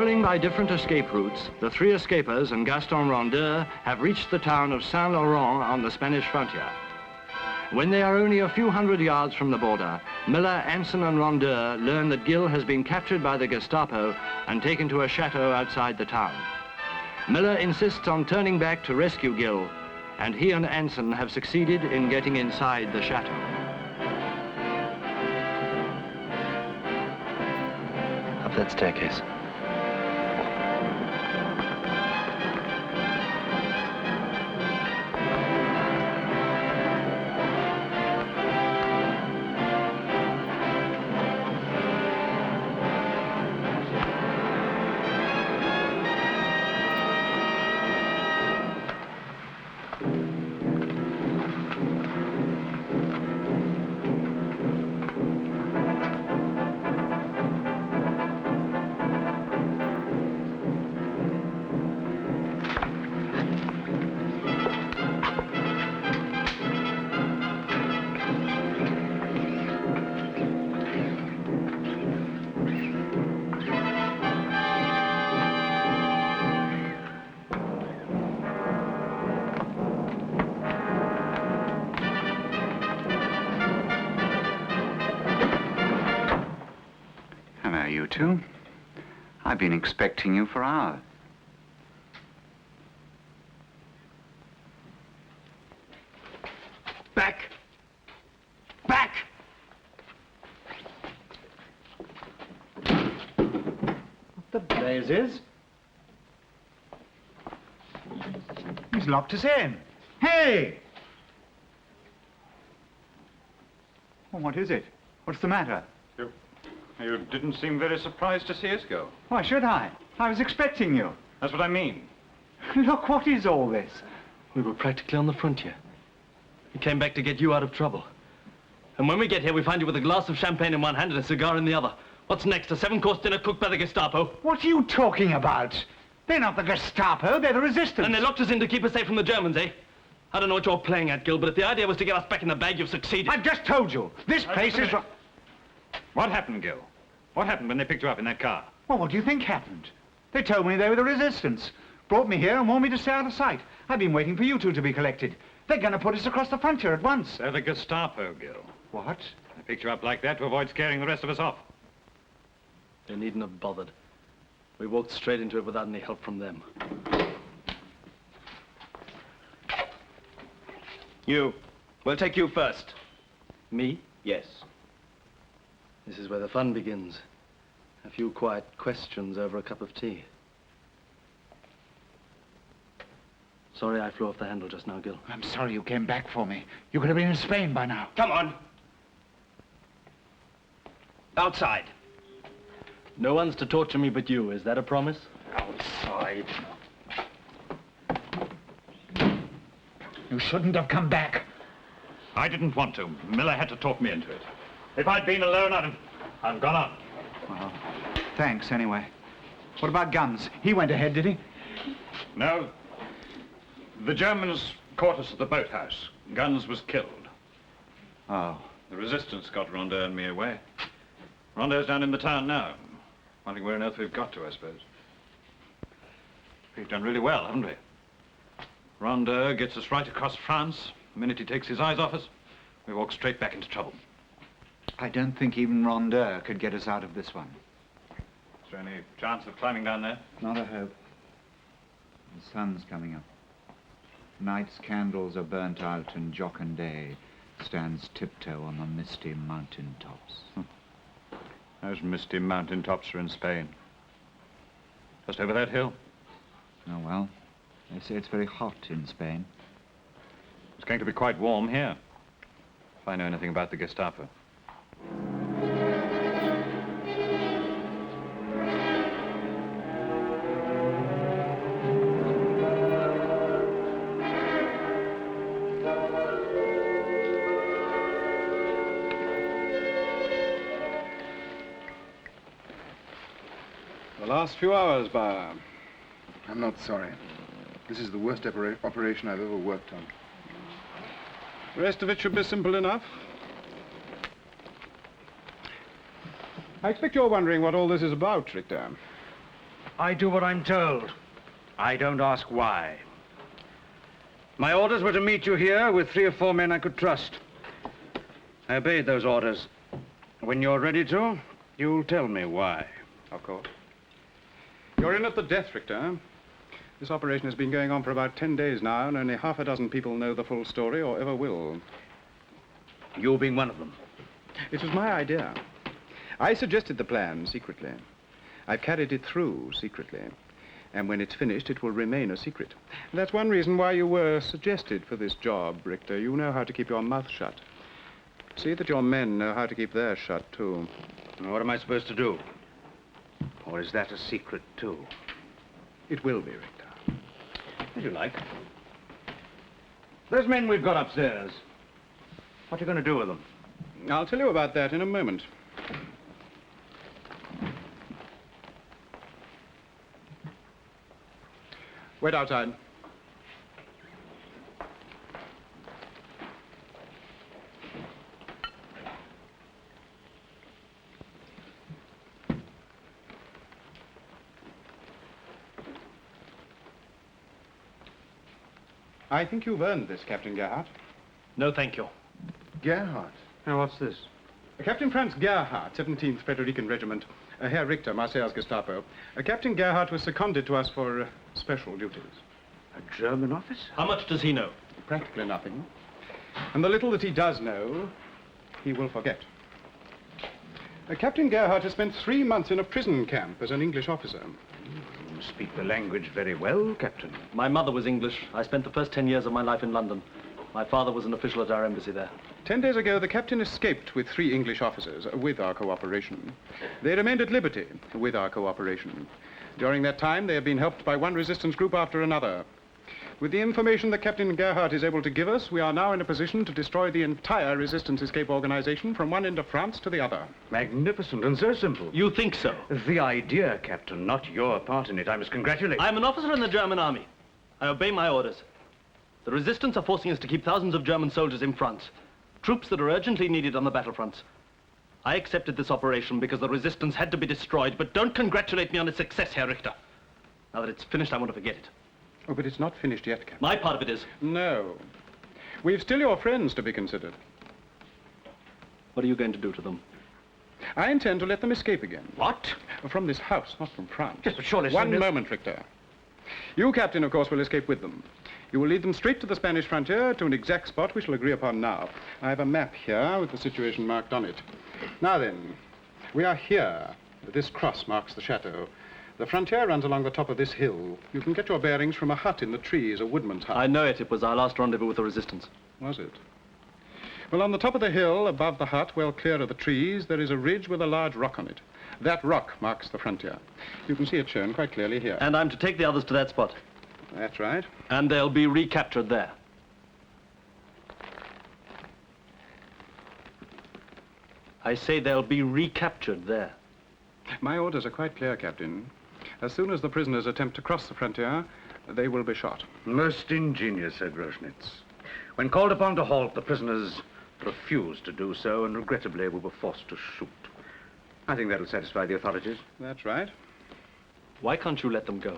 Traveling by different escape routes, the three escapers and Gaston Rondeur have reached the town of Saint-Laurent on the Spanish frontier. When they are only a few hundred yards from the border, Miller, Anson and Rondeur learn that Gill has been captured by the Gestapo and taken to a chateau outside the town. Miller insists on turning back to rescue Gill, and he and Anson have succeeded in getting inside the chateau. Up that staircase. You two? I've been expecting you for hours. Back! Back! What the blazes? He's locked us in. Hey! Well, what is it? What's the matter? You didn't seem very surprised to see us go. Why should I? I was expecting you. That's what I mean. Look, what is all this? We were practically on the frontier. We came back to get you out of trouble. And when we get here, we find you with a glass of champagne in one hand and a cigar in the other. What's next? A 7-course dinner cooked by the Gestapo? What are you talking about? They're not the Gestapo, they're the resistance. And they locked us in to keep us safe from the Germans, eh? I don't know what you're playing at, Gil, but if the idea was to get us back in the bag, you've succeeded. I've just told you. This place is... What happened, Gil? What happened when they picked you up in that car? Well, what do you think happened? They told me they were the resistance. Brought me here and warned me to stay out of sight. I've been waiting for you two to be collected. They're going to put us across the frontier at once. They're the Gestapo, Gil. What? They picked you up like that to avoid scaring the rest of us off. They needn't have bothered. We walked straight into it without any help from them. You. We'll take you first. Me? Yes. This is where the fun begins. A few quiet questions over a cup of tea. Sorry I flew off the handle just now, Gil. I'm sorry you came back for me. You could have been in Spain by now. Come on. Outside. No one's to torture me but you. Is that a promise? Outside. You shouldn't have come back. I didn't want to. Miller had to talk me into it. If I'd been alone, I'd have gone on. Well, thanks anyway. What about Guns? He went ahead, did he? No. The Germans caught us at the boathouse. Guns was killed. Oh. The resistance got Rondeur and me away. Rondeur's down in the town now. Wondering where on earth we've got to, I suppose. We've done really well, haven't we? Rondeur gets us right across France. The minute he takes his eyes off us, we walk straight back into trouble. I don't think even Rondeur could get us out of this one. Is there any chance of climbing down there? Not a hope. The sun's coming up. Night's candles are burnt out and Jock and Day stands tiptoe on the misty mountain tops. Those misty mountain tops are in Spain. Just over that hill. Oh, well, they say it's very hot in Spain. It's going to be quite warm here, if I know anything about the Gestapo. The last few hours, Bauer. I'm not sorry. This is the worst operation I've ever worked on. The rest of it should be simple enough. I expect you're wondering what all this is about, Richter. I do what I'm told. I don't ask why. My orders were to meet you here with 3 or 4 men I could trust. I obeyed those orders. When you're ready to, you'll tell me why. Of course. You're in at the death, Richter. This operation has been going on for about 10 days now, and only half a dozen people know the full story or ever will. You being one of them. It was my idea. I suggested the plan secretly. I've carried it through secretly. And when it's finished, it will remain a secret. That's one reason why you were suggested for this job, Richter. You know how to keep your mouth shut. See that your men know how to keep theirs shut, too. Now, what am I supposed to do? Or is that a secret, too? It will be, Richter. As you like. Those men we've got upstairs, what are you going to do with them? I'll tell you about that in a moment. Wait outside. I think you've earned this, Captain Gerhardt. No, thank you. Gerhardt? Now, what's this? Captain Franz Gerhardt, 17th Frederican Regiment. Herr Richter, Marseille's Gestapo. Captain Gerhardt was seconded to us for special duties. A German officer? How much does he know? Practically nothing. And the little that he does know, he will forget. Captain Gerhardt has spent 3 months in a prison camp as an English officer. You speak the language very well, Captain. My mother was English. I spent the first 10 years of my life in London. My father was an official at our embassy there. 10 days ago, the captain escaped with 3 English officers, with our cooperation. They remained at liberty, with our cooperation. During that time, they have been helped by one resistance group after another. With the information that Captain Gerhardt is able to give us, we are now in a position to destroy the entire resistance escape organization from one end of France to the other. Magnificent and so simple. You think so? The idea, Captain, not your part in it. I must congratulate you. I'm an officer in the German army. I obey my orders. The resistance are forcing us to keep thousands of German soldiers in France. Troops that are urgently needed on the battlefronts. I accepted this operation because the resistance had to be destroyed, but don't congratulate me on its success, Herr Richter. Now that it's finished, I want to forget it. Oh, but it's not finished yet, Captain. My part of it is. No. We've still your friends to be considered. What are you going to do to them? I intend to let them escape again. What? From this house, not from France. Yes, but surely... One moment, Richter. You, Captain, of course, will escape with them. You will lead them straight to the Spanish frontier, to an exact spot we shall agree upon now. I have a map here with the situation marked on it. Now then, we are here. This cross marks the chateau. The frontier runs along the top of this hill. You can get your bearings from a hut in the trees, a woodman's hut. I know it. It was our last rendezvous with the resistance. Was it? Well, on the top of the hill, above the hut, well clear of the trees, there is a ridge with a large rock on it. That rock marks the frontier. You can see it shown quite clearly here. And I'm to take the others to that spot. That's right. And they'll be recaptured there. I say they'll be recaptured there. My orders are quite clear, Captain. As soon as the prisoners attempt to cross the frontier, they will be shot. Most ingenious, Herr Groschnitz. When called upon to halt, the prisoners refused to do so, and regrettably we were forced to shoot. I think that'll satisfy the authorities. That's right. Why can't you let them go?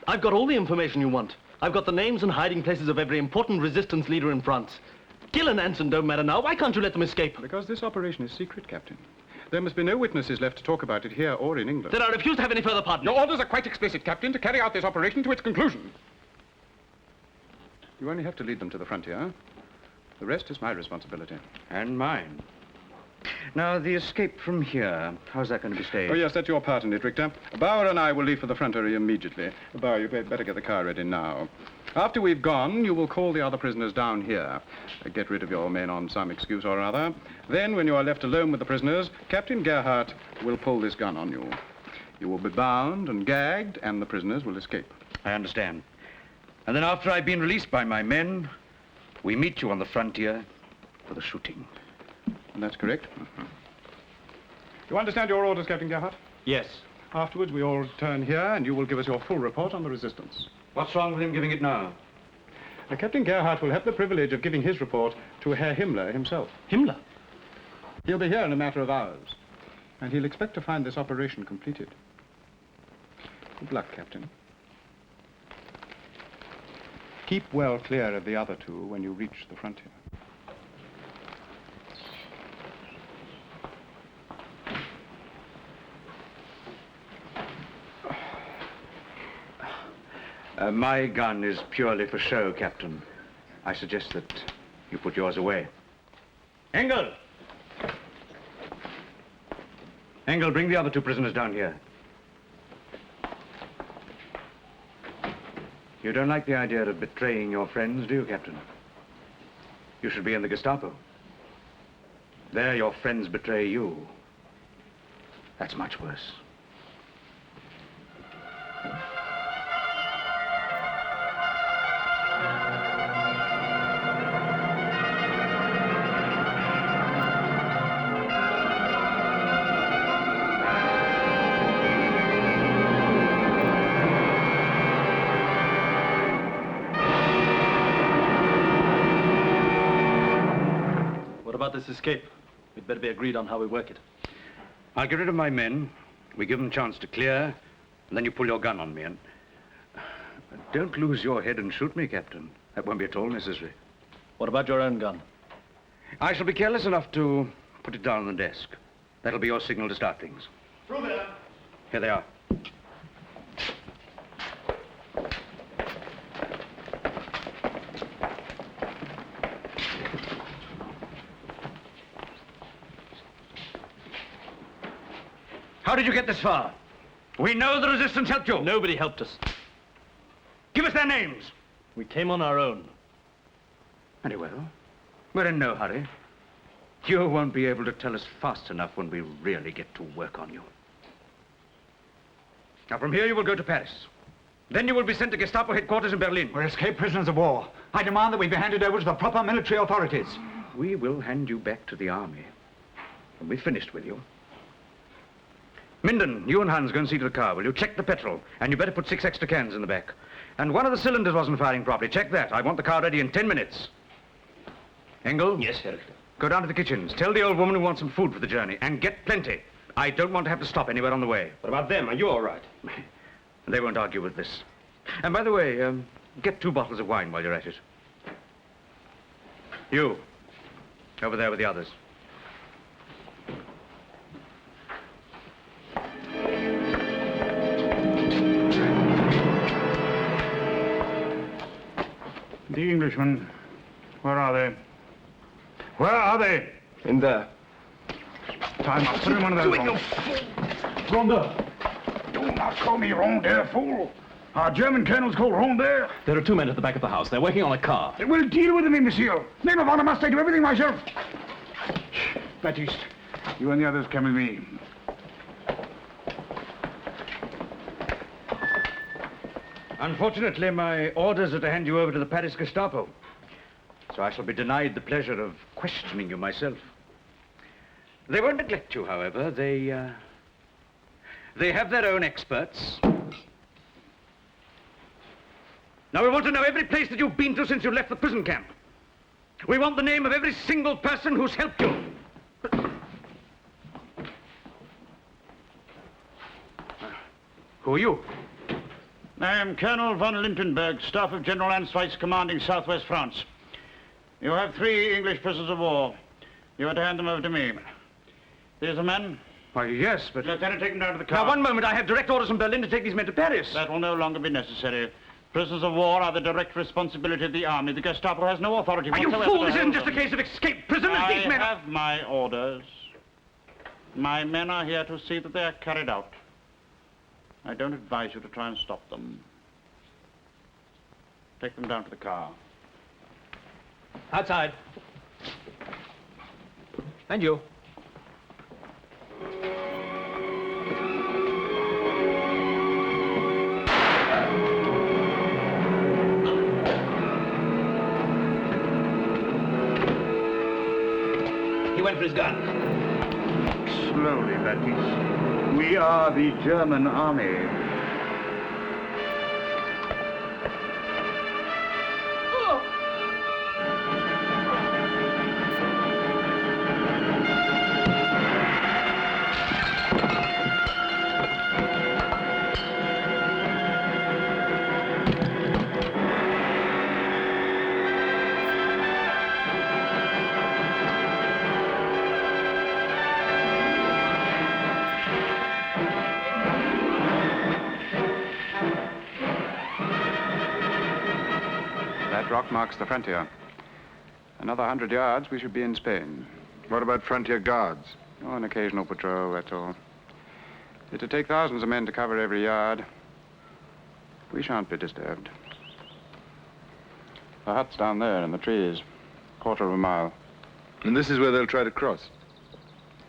I've got all the information you want. I've got the names and hiding places of every important resistance leader in France. Gill and Anson don't matter now. Why can't you let them escape? Because this operation is secret, Captain. There must be no witnesses left to talk about it here or in England. Then I refuse to have any further partners. Your orders are quite explicit, Captain, to carry out this operation to its conclusion. You only have to lead them to the frontier. The rest is my responsibility. And mine. Now, the escape from here, how's that going to be staged? Oh, yes, that's your part in it, Richter. Bauer and I will leave for the frontier immediately. Bauer, you'd better get the car ready now. After we've gone, you will call the other prisoners down here. Get rid of your men on some excuse or other. Then, when you are left alone with the prisoners, Captain Gerhardt will pull this gun on you. You will be bound and gagged, and the prisoners will escape. I understand. And then after I've been released by my men, we meet you on the frontier for the shooting. That's correct. You understand your orders, Captain Gerhardt? Yes. Afterwards, we all return here, and you will give us your full report on the resistance. What's wrong with him giving it now? Captain Gerhardt will have the privilege of giving his report to Herr Himmler himself. Himmler? He'll be here in a matter of hours, and he'll expect to find this operation completed. Good luck, Captain. Keep well clear of the other two when you reach the frontier. My gun is purely for show, Captain. I suggest that you put yours away. Engel! Engel, bring the other two prisoners down here. You don't like the idea of betraying your friends, do you, Captain? You should be in the Gestapo. There, your friends betray you. That's much worse. What about this escape? We'd better be agreed on how we work it. I'll get rid of my men. We give them a chance to clear, and then you pull your gun on me, and... Don't lose your head and shoot me, Captain. That won't be at all necessary. What about your own gun? I shall be careless enough to put it down on the desk. That'll be your signal to start things. Through there. Here they are. How did you get this far? We know the resistance helped you. Nobody helped us. Give us their names. We came on our own. Very well. We're in no hurry. You won't be able to tell us fast enough when we really get to work on you. Now, from here you will go to Paris. Then you will be sent to Gestapo headquarters in Berlin. We're escaped prisoners of war. I demand that we be handed over to the proper military authorities. We will hand you back to the army when we've finished with you. Minden, you and Hans go and see to the car, will you? Check the petrol, and you better put 6 extra cans in the back. And one of the cylinders wasn't firing properly. Check that. I want the car ready in 10 minutes. Engel? Yes, Herr Richter. Go down to the kitchens. Tell the old woman who wants some food for the journey, and get plenty. I don't want to have to stop anywhere on the way. What about them? Are you all right? They won't argue with this. And by the way, get 2 bottles of wine while you're at it. You, over there with the others. The Englishmen, where are they? Where are they? In there. Time up. Put in one of those. Ronde. Do not call me Ronde, fool. Our German colonel's called Ronde. There are 2 men at the back of the house. They're working on a car. We'll deal with them, monsieur. Name of honor, must I do everything myself? Baptiste, you and the others come with me. Unfortunately, my orders are to hand you over to the Paris Gestapo. So I shall be denied the pleasure of questioning you myself. They won't neglect you, however. They have their own experts. Now, we want to know every place that you've been to since you left the prison camp. We want the name of every single person who's helped you. Who are you? I am Colonel von Lindenberg, Staff of General Answeit's commanding Southwest France. You have 3 English prisoners of war. You are to hand them over to me. These are men? Why, yes, but... Lieutenant, take them down to the car. Now, one moment. I have direct orders from Berlin to take these men to Paris. That will no longer be necessary. Prisoners of war are the direct responsibility of the army. The Gestapo has no authority Are you whatsoever fool? to This isn't hold just a them. case of escaped prisoners. These men I are... have my orders. My men are here to see that they are carried out. I don't advise you to try and stop them. Take them down to the car. Outside. And you. He went for his gun. Slowly, Baptiste. We are the German army. rock marks the frontier. Another 100 yards, we should be in Spain. What about frontier guards? Oh, an occasional patrol, that's all. It'd take thousands of men to cover every yard. We shan't be disturbed. The hut's down there in the trees, quarter of a mile. And this is where they'll try to cross?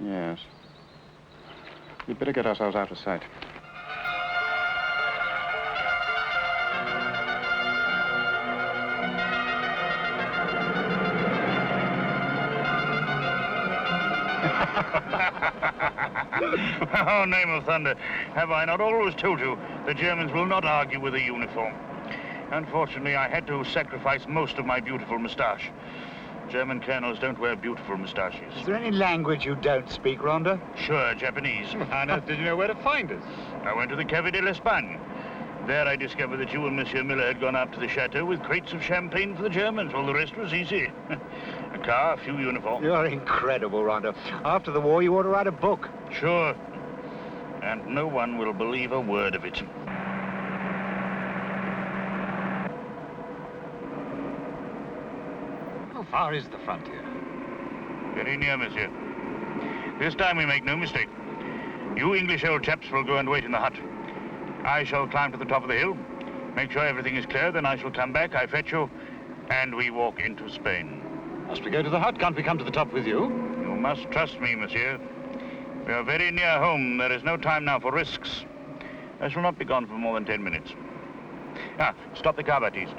Yes. We'd better get ourselves out of sight. Oh, name of thunder. Have I not always told you the Germans will not argue with a uniform? Unfortunately, I had to sacrifice most of my beautiful moustache. German colonels don't wear beautiful moustaches. Is there any language you don't speak, Rhonda? Sure, Japanese. How on earth did you know where to find us? I went to the Cave de l'Espagne. There I discovered that you and Monsieur Miller had gone up to the chateau with crates of champagne for the Germans. All the rest was easy. A car, a few uniforms. You're incredible, Rhonda. After the war, you ought to write a book. Sure. And no one will believe a word of it. How far is the frontier? Very near, monsieur. This time we make no mistake. You English old chaps will go and wait in the hut. I shall climb to the top of the hill, make sure everything is clear, then I shall come back, I fetch you, and we walk into Spain. Must we go to the hut? Can't we come to the top with you? You must trust me, monsieur. We are very near home. There is no time now for risks. I shall not be gone for more than 10 minutes. Ah, stop the car, Baptiste.